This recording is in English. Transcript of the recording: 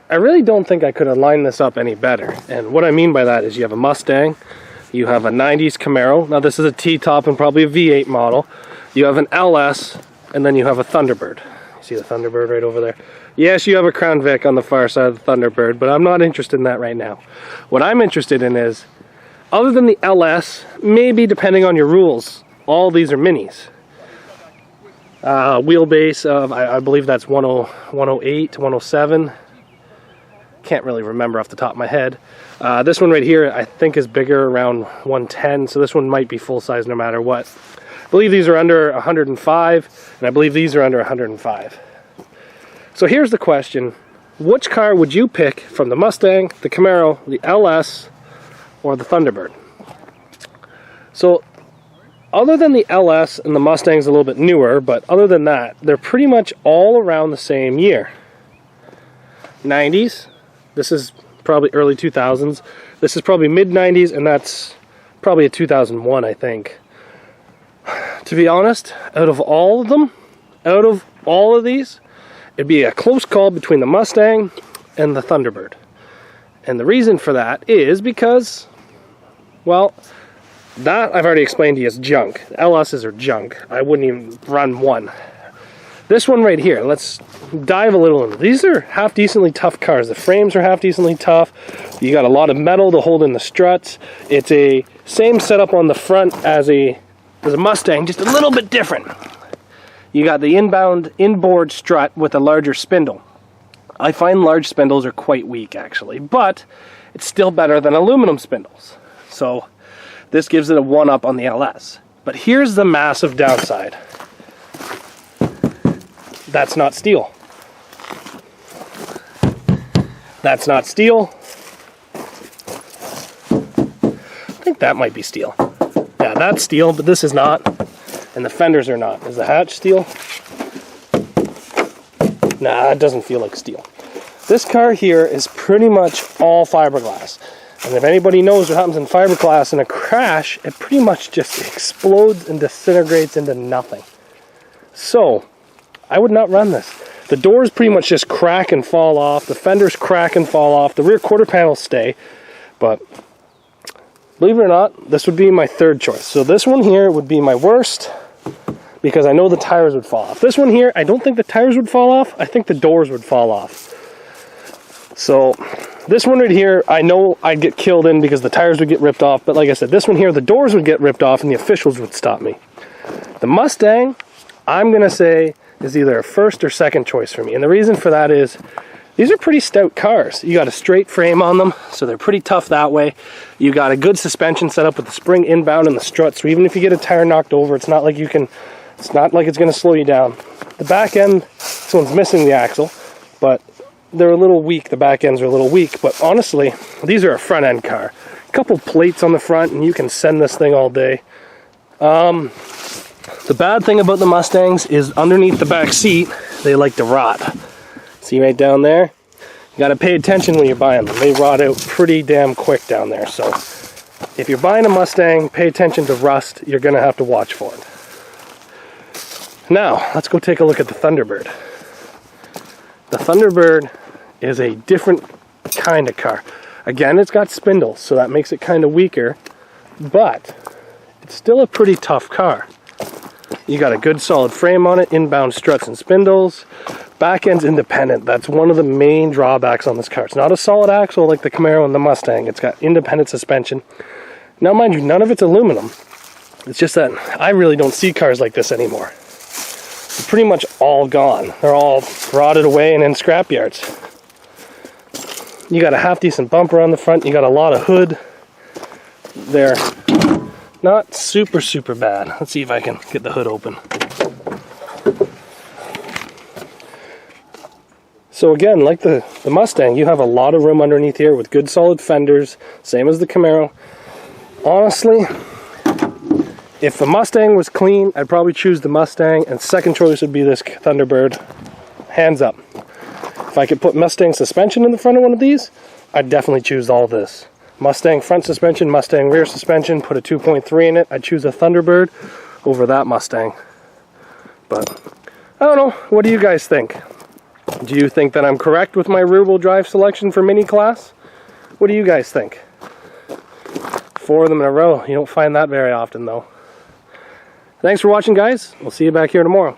I really don't think I could have lined this up any better. And what I mean by that is you have a Mustang, you have a 90s Camaro. Now this is a T-top and probably a V8 model. You have an LS, and then you have a Thunderbird. You see the Thunderbird right over there? Yes, you have a Crown Vic on the far side of the Thunderbird, but I'm not interested in that right now. What I'm interested in is, other than the LS, maybe depending on your rules, all these are minis. Wheelbase of, I believe that's 108, 107. Can't really remember off the top of my head. This one right here I think is bigger, around 110, so this one might be full size no matter what. I believe these are under 105, and I believe these are under 105. So here's the question: which car would you pick from the Mustang, the Camaro, the LS, or the Thunderbird? So other than the LS and the Mustang's a little bit newer, but other than that, they're pretty much all around the same year. 90s. This is probably early 2000s. This is probably mid 90s, and that's probably a 2001, I think. To be honest, out of all of these, it'd be a close call between the Mustang and the Thunderbird. And the reason for that is because, well, that I've already explained to you is junk. LS's are junk. I wouldn't even run one. This one right here, let's dive a little into. These are half decently tough cars. The frames are half decently tough. You got a lot of metal to hold in the struts. It's a same setup on the front as a Mustang, just a little bit different. You got the inboard strut with a larger spindle. I find large spindles are quite weak actually, but it's still better than aluminum spindles. So this gives it a one-up on the LS. But here's the massive downside. That's not steel. That's not steel. I think that might be steel. Yeah, that's steel, but this is not. And the fenders are not. Is the hatch steel? Nah, it doesn't feel like steel. This car here is pretty much all fiberglass. And if anybody knows what happens in fiberglass in a crash, it pretty much just explodes and disintegrates into nothing. So I would not run this. The doors pretty much just crack and fall off. The fenders crack and fall off. The rear quarter panels stay. But believe it or not, this would be my third choice. So this one here would be my worst because I know the tires would fall off. This one here, I don't think the tires would fall off. I think the doors would fall off. So this one right here, I know I'd get killed in because the tires would get ripped off. But like I said, this one here, the doors would get ripped off and the officials would stop me. The Mustang, I'm going to say, is either a first or second choice for me. And the reason for that is these are pretty stout cars. You got a straight frame on them, so they're pretty tough that way. You got a good suspension set up with the spring inbound and the strut, so even if you get a tire knocked over, it's not like it's going to slow you down. The back end, this one's missing the axle, but they're a little weak. The back ends are a little weak, but honestly, these are a front end car. A couple plates on the front and you can send this thing all day. The bad thing about the Mustangs is underneath the back seat, they like to rot. See right down there? You got to pay attention when you're buying them. They rot out pretty damn quick down there. So if you're buying a Mustang, pay attention to rust. You're going to have to watch for it. Now, let's go take a look at the Thunderbird. The Thunderbird is a different kind of car. Again, it's got spindles, so that makes it kind of weaker, but it's still a pretty tough car. You got a good solid frame on it, inbound struts and spindles. Back end's independent. That's one of the main drawbacks on this car. It's not a solid axle like the Camaro and the Mustang. It's got independent suspension. Now mind you, none of it's aluminum. It's just that I really don't see cars like this anymore. They're pretty much all gone. They're all rotted away and in scrap yards. You got a half decent bumper on the front. You got a lot of hood. They're not super bad. Let's see if I can get the hood open. So again, like the Mustang, you have a lot of room underneath here with good solid fenders, same as the Camaro. Honestly, if the Mustang was clean, I'd probably choose the Mustang, and second choice would be this Thunderbird. Hands up. If I could put Mustang suspension in the front of one of these, I'd definitely choose all this. Mustang front suspension, Mustang rear suspension, put a 2.3 in it. I'd choose a Thunderbird over that Mustang. But I don't know, what do you guys think? Do you think that I'm correct with my rear-wheel drive selection for mini class? What do you guys think? 4 of them in a row. You don't find that very often though. Thanks for watching, guys. We'll see you back here tomorrow.